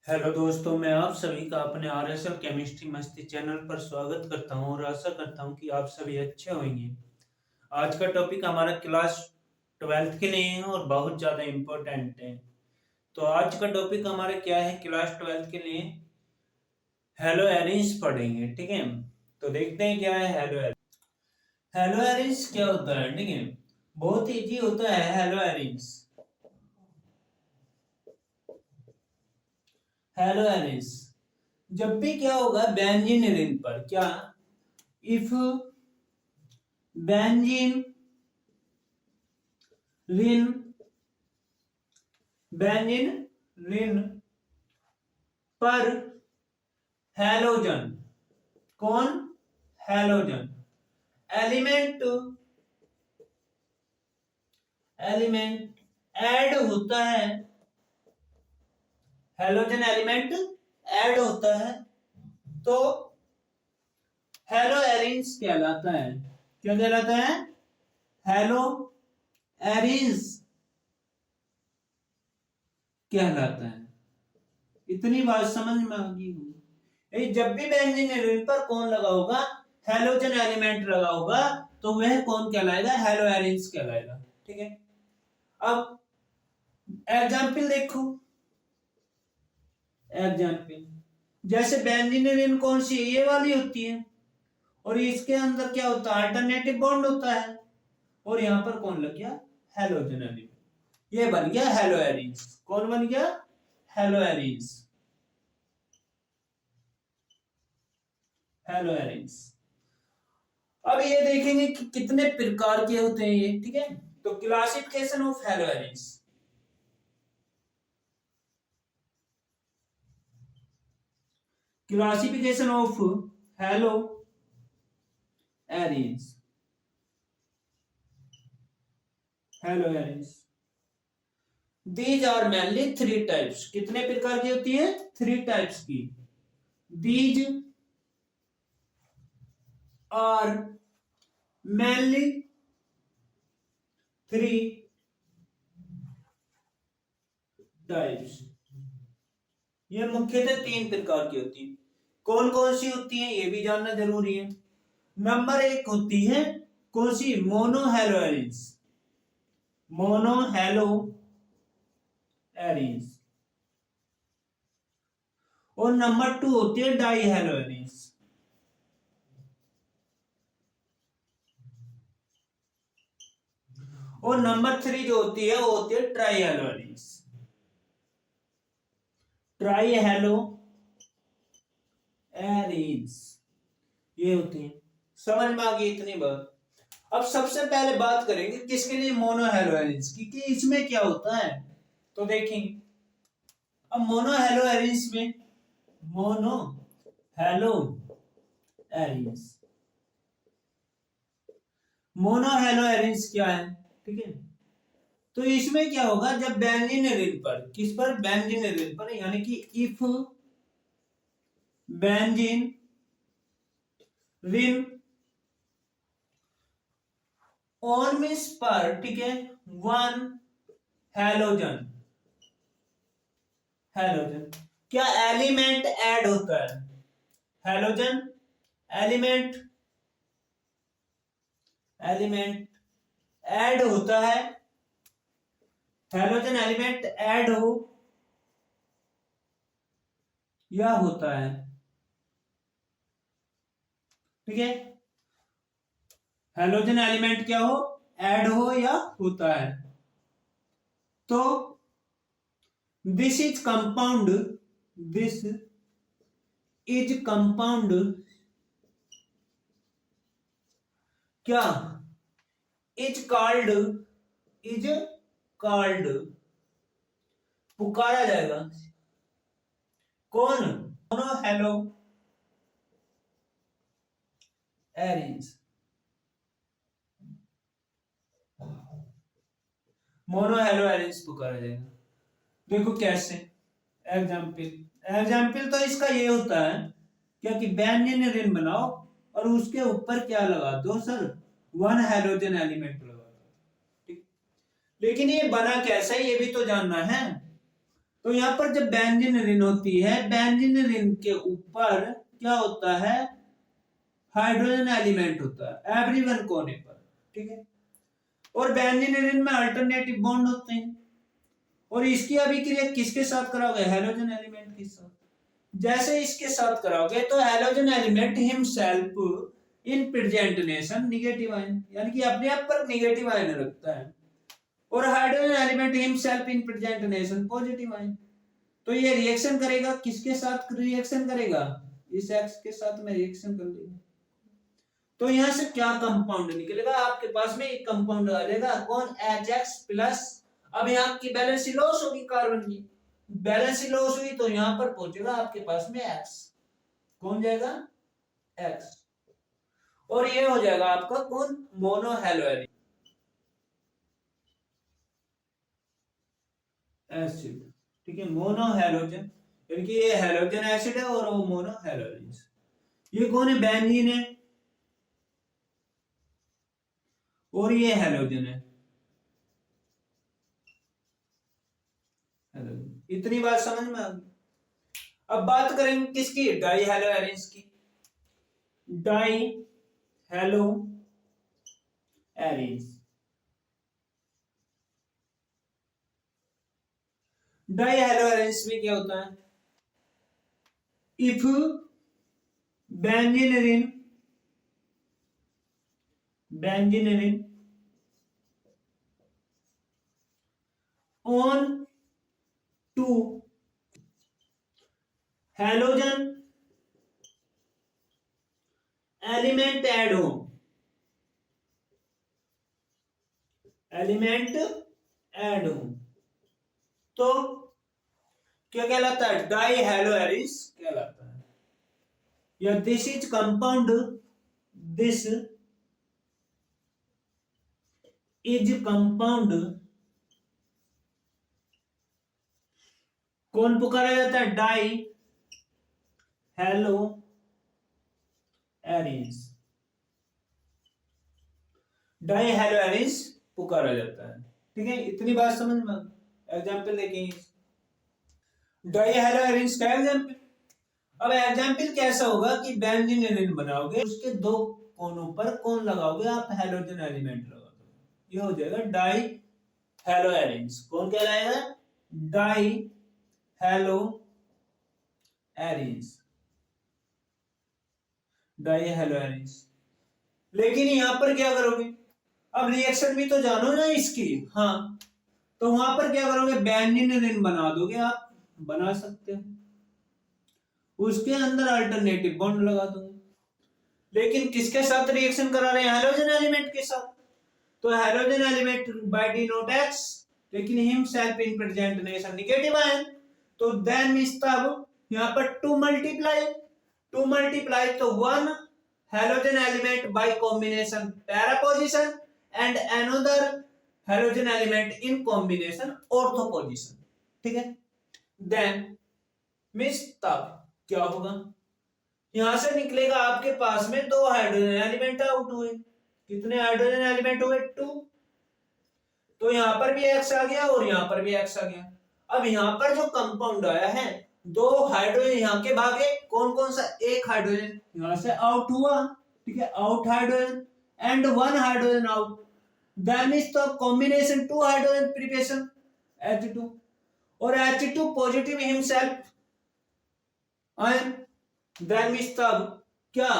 Hello दोस्तों, मैं आप सभी का अपने आरएसएल केमिस्ट्री मस्ती चैनल पर स्वागत करता हूं और आशा करता हूं कि आप सभी अच्छे होंगे। आज का टॉपिक हमारा क्लास 12th के लिए है और बहुत ज़्यादा इम्पोर्टेंट है। तो आज का टॉपिक हमारा क्या है? क्लास 12th के लिए हेलो एरेंज पढ़ेंगे, ठीक है। तो देखते हैं क्या है हेलो एरेंज। हेलो एरेंज क्या होता है, ठीक है। बहुत इजी होता है हेलो एरेंज। हेलो एरेंज जब भी क्या होगा बेंजीन रिंग पर, क्या इफ बेंजीन रिन बेंजीन रिन पर हैलोजन, कौन? हैलोजन एलिमेंट एलिमेंट ऐड होता है। हैलोजन एलिमेंट ऐड होता है तो हेलो एरिन्स कहलाता है। क्या कहलाता है? हेलो एरिन्स कहलाता है। इतनी बात समझ में आ गई होगी। जब भी बेंजीन रिंग पर कौन लगा होगा, हैलोजन एलिमेंट लगा होगा, तो वह कौन कहलाएगा? हेलो एरिन्स कहलाएगा, ठीक है। अब एग्जाम्पल देखो। एग्जाम्पल जैसे बेंजीन रिंग कौन सी है? ये वाली होती है और इसके अंदर क्या होता है? अल्टरनेटिव बॉन्ड होता है और यहां पर कौन लग गया? Halogen element. ये बन गया हेलो एरिन्स। कौन बन गया? Hello arenes. Halo arenes. अब ये देखेंगे कि कितने प्रकार के होते हैं ये, ठीक है। तो classification of halo arenes. Classification of halo arenes. Halo arenes these are mainly three types. कितने प्रकार की होती है? थ्री टाइप्स की। These are mainly three types. ये मुख्यतः तीन प्रकार की होती है। कौन कौन सी होती है ये भी जानना जरूरी है। नंबर एक होती है कौन सी? Mono halo arenes. Mono halo arenes. और नंबर टू होती है डाई हेलो एरिन्स। और नंबर थ्री जो होती है वो होती है tri halo arenes. Tri halo arenes ये होती है। समझ में आ गई इतनी बात। अब सबसे पहले बात करेंगे किसके लिए? मोनो हेलो एरिन्स की, कि इसमें क्या होता है। तो देखेंगे अब मोनो हेलो एरिन्स में, mono halo arenes, mono halo arenes क्या है, ठीक है। तो इसमें क्या होगा? जब बेंजीन रिंग पर, किस पर? बेंजीन रिंग पर, यानी कि if benzene ring on means पर, ठीक है, वन हैलोजन। हैलोजन क्या एलिमेंट ऐड होता है? हैलोजन एलिमेंट एलिमेंट ऐड होता है। हैलोजन एलिमेंट ऐड हो या होता है, ठीक है। हैलोजन एलिमेंट क्या हो? ऐड हो या होता है। तो this is compound, this is compound क्या? इज कॉल्ड, इज कॉल्ड पुकारा जाएगा। कौन? Mono halo arenes. Mono halo arenes पुकारा जाएगा। देखो कैसे। एग्जाम्पल एग्जाम्पल तो इसका ये होता है क्या कि बेंजीन रिंग बनाओ और उसके ऊपर क्या लगा दो सर? वन हैलोजन एलिमेंट लगा दो, ठीक। लेकिन ये बना कैसे ये भी तो जानना है। तो यहाँ पर जब बेंजीन रिंग होती है, बेंजीन रिंग के ऊपर क्या होता है, हाइड्रोजन एलिमेंट होता है एवरी वन कोने पर, ठीक है। और बेंजीन रिंग में अल्टरनेटिव बॉन्ड होते हैं, और इसकी अभिक्रिया किसके साथ कराओगे, हैलोजन एलिमेंट के साथ। जैसे इसके साथ कराओगे तो halogen element himself in presentation negative ion, यानी कि अपने आप पर नेगेटिव आयन रखता है, और hydrogen element himself in presentation positive ion. तो ये रिएक्शन करेगा, किसके साथ रिएक्शन करेगा, इस एक्स के साथ में रिएक्शन कर लेगा। तो यहां से क्या कंपाउंड निकलेगा, आपके पास में एक कंपाउंड आ जाएगा, कौन, HX प्लस। अब यहाँ की बैलेंस लॉस होगी, कार्बन की बैलेंस लॉस हुई, तो यहां पर पहुंचेगा आपके पास में X, कौन जाएगा, X, और ये हो जाएगा आपका कौन, मोनोहैलोजेन एसिड, ठीक है। मोनोहैलोजन यानी कि ये हैलोजन एसिड है और वो मोनोहैलोजन। ये कौन है, बेंजीन है, और ये हैलोजन है, इतनी बात समझ में आ गई। अब बात करेंगे किसकी, डाई हेलो एरेंज की। Di halo arenes, di halo arenes में क्या होता है, if benzene on to halogen element add हो, एलिमेंट ऐड हो, तो क्या कहलाता है, डाई हेलो एरिस कहलाता है। या this is compound, this is compound, कौन पुकारा जाता है, di halo arenes, di halo arenes पुकारा जाता है, ठीक है। इतनी बात समझ में। एग्जाम्पल देखेंगे, डाई हेलो एरिस का एग्जाम्पल। अब एग्जाम्पल कैसा होगा कि बेंजीन रिंग बनाओगे, उसके दो कोनों पर कौन लगाओगे आप, हैलोजन एलिमेंट लगा दो, ये हो जाएगा डाई हेलो एरिस। कौन कहलाएगा, di halo arenes, di halo arenes. लेकिन यहां पर क्या करोगे, अब रिएक्शन भी तो जानो ना इसकी, हाँ, तो वहां पर क्या करोगे, बेंजीन रिंग बना दोगे आप, बना सकते हो, उसके अंदर अल्टरनेटिव बॉन्ड लगा दूंगा। लेकिन किसके साथ रिएक्शन करा रहे हैं, हैलोजन एलिमेंट के साथ। तो halogen element by denote X, लेकिन himself in presentation negative ion, तो देन मींस तब यहां पर टू मल्टीप्लाई तो one halogen element by combination para position and another halogen element in combination ortho position, ठीक है। देन मींस तब क्या होगा, यहां से निकलेगा आपके पास में दो हाइड्रोजन एलिमेंट आउट हुए, कितने हाइड्रोजन एलिमेंट हुए, 2। तो यहां पर भी X आ गया और यहां पर भी X आ गया। अब यहां पर जो कंपाउंड आया है, दो हाइड्रोजन यहां के भागे, कौन कौन सा, एक हाइड्रोजन यहां से आउट हुआ, ठीक है, out hydrogen, and one hydrogen out, that means the combination to hydrogen preparation H2, और H2 positive himself ion, then means तब क्या,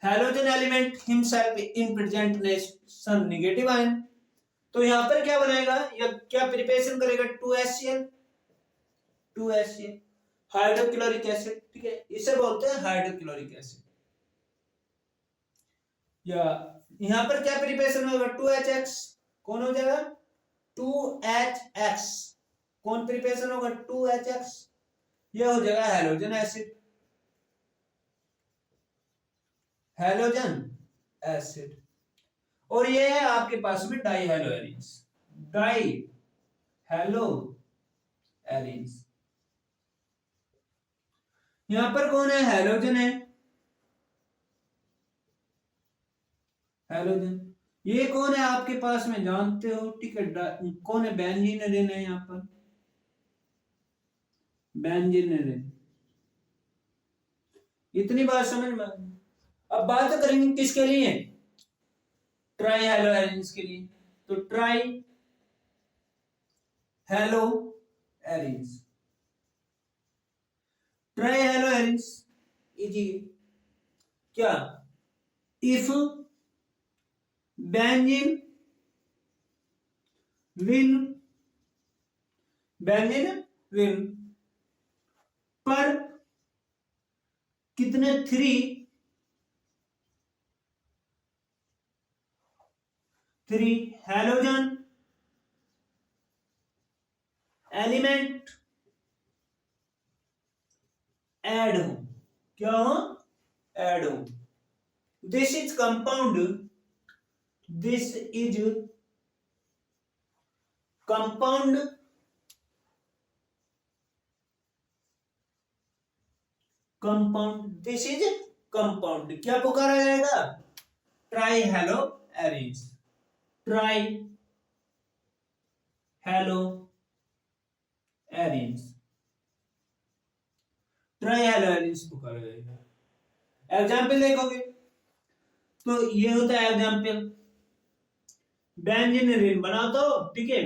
halogen element himself in presentation negative ion. तो यहां पर क्या बनाएगा, या क्या प्रिपरेशन करेगा, 2HCl हाइड्रोक्लोरिक एसिड, ठीक है, इसे बोलते हैं हाइड्रोक्लोरिक एसिड। या यहां पर क्या प्रिपरेशन होगा, 2HX, कौन हो जाएगा, 2HX, कौन प्रिपरेशन होगा, 2HX, यह हो जाएगा हैलोजन एसिड, हैलोजन एसिड। और ये है आपके पास में die halo arenes, die halo arenes. यहां पर कौन है, हैलोजन है, हैलोजन। ये कौन है आपके पास में, जानते हो, ठीक है, कौन है, बेंजीन रिंग है यहां पर, बेंजीन। इतनी बात समझ में। अब बात करेंगे किसके लिए, ट्राई हेलो एरिन्स के लिए। तो try halo arenes, tri halo arenes easy क्या, इफ बेंजीन विन पर कितने 3 हैलोजन एलिमेंट ऐड हो, क्या हो, ऐड हो। This is compound this is compound क्या पुकारा जाएगा, try halo arenes, tri halo arenes, tri halo arenes पुकारा जाएगा। एग्जाम्पल देखोगे तो ये होता है एग्जाम्पल, बेंजीन रिंग बना दो, ठीक है,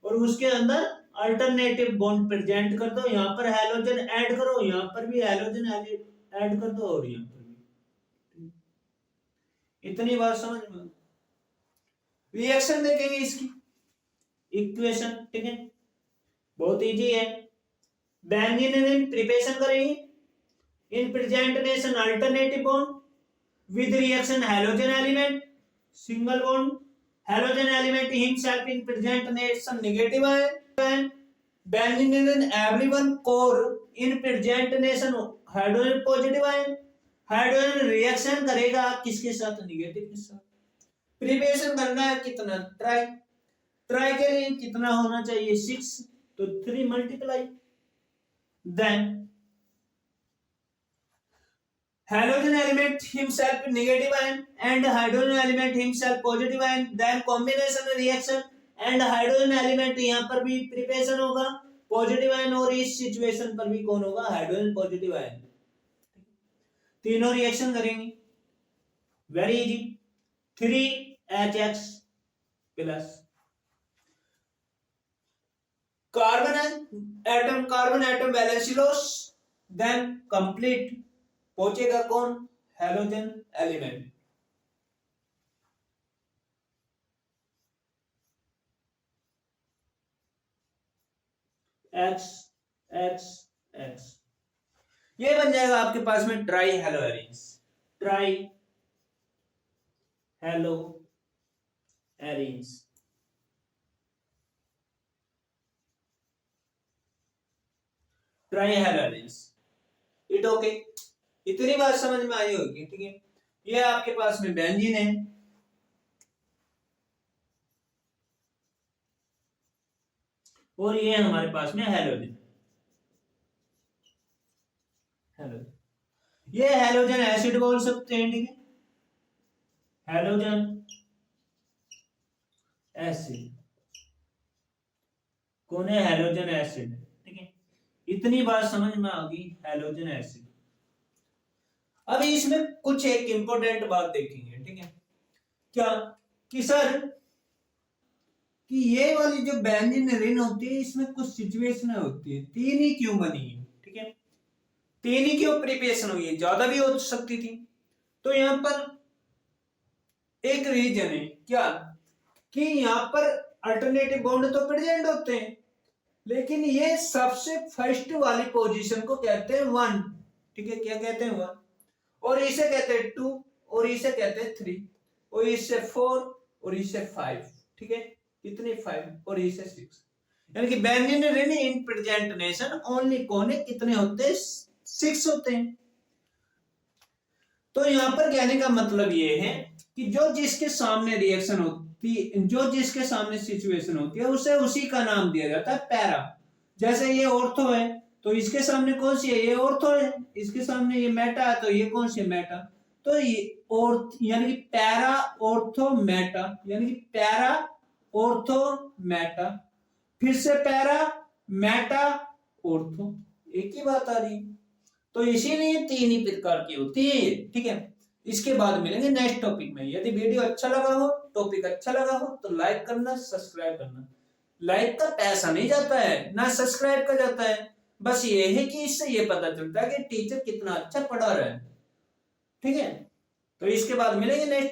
और उसके अंदर अल्टरनेटिव बॉन्ड प्रेजेंट कर दो, यहां पर हैलोजन ऐड करो, यहां पर भी हैलोजन ऐड कर दो, और यहां पर भी। इतनी बात समझ में। रिएक्शन देखेंगे इसकी, इक्वेशन, ठीक है, बहुत इजी है। बेंजीन रिंग प्रिपरेशन करेंगे, in presentation alternative bond with reaction halogen element, single bond, halogen element himself in presentation negative ion, benzene in everyone core in presentation hydrogen positive ion, hydrogen reaction करेगा किसके साथ, negative के साथ। Preparation करना है कितना, try, try के लिए कितना होना चाहिए 6, तो 3 multiply, then halogen element himself negative ion and hydrogen element himself positive ion, then combination reaction and hydrogen element यहाँ पर भी प्रिपरेशन होगा पॉजिटिव आयन, और इस सिचुएशन पर भी कौन होगा, हाइड्रोजन पॉजिटिव आयन। तीनों रिएक्शन करेंगे, very easy, 3HX plus carbon atom valency loss, then complete पहुंचेगा कौन, halogen element. X X X, ये बन जाएगा आपके पास में tri halo arenes, tri halo arenes. Tri halo arenes, it okay, इतनी बात समझ में आई होगी, ठीक है। ये आपके पास में बेंजीन है, और ये हमारे पास में हैलोजन, ये हैलोजन एसिड बोल सकते हैं, ठीक है, हैलोजन एसिड, कौन है, हैलोजन एसिड, ठीक है। इतनी बात समझ में आ गई, हैलोजन एसिड। अब इसमें कुछ एक इंपॉर्टेंट बात देखेंगे, ठीक है, क्या कि सर कि ये वाली जो बेंजीन रिंग होती है इसमें कुछ सिचुएशन होती है, 3 ही क्यों बनी है, ठीक है, 3 ही क्यों प्रिपरेशन हुई है, ज्यादा भी हो सकती थी। तो यहां पर एक रीजन है क्या, कि यहां पर अल्टरनेटिव बॉन्ड तो प्रेजेंट होते हैं, लेकिन ये सबसे फर्स्ट वाली पोजीशन को कहते हैं 1, ठीक है, क्या कहते हैं 1, और इसे कहते हैं 2, और इसे कहते हैं 3, और इसे 4, और इसे 5, ठीक है, कितने 5, और इसे 6, यानी कि benzene ring in presentation only कौन है, कितने होते हैं, 6 होते हैं। तो यहां पर कहने का मतलब ये है कि जो जिसके सामने रिएक्शन होती, जो जिसके सामने सिचुएशन होती है उसे उसी का नाम दिया जाता है पैरा। जैसे ये ऑर्थो है तो इसके सामने कौन सी है, ये ऑर्थो है, इसके सामने ये मेटा है तो ये कौन सी है, मेटा। तो ये ऑर्थ यानी कि पैरा ऑर्थो मेटा, यानी कि पैरा ऑर्थो मेटा, फिर से पैरा मेटा ऑर्थो, एक ही बात आ रही है। तो इसीलिए 3 ही प्रकार की होती है ये, ठीक है। इसके बाद मिलेंगे नेक्स्ट टॉपिक में। यदि वीडियो अच्छा लगा हो, टॉपिक अच्छा लगा हो तो लाइक करना, सब्सक्राइब करना। लाइक का पैसा नहीं जाता है, ना सब्सक्राइब का जाता है, बस ये है कि इससे ये पता चलता है कि टीचर कितना अच्छा पढ़ा रहा है, ठीक है। तो इसके बाद मिलेंगे नेक्स्ट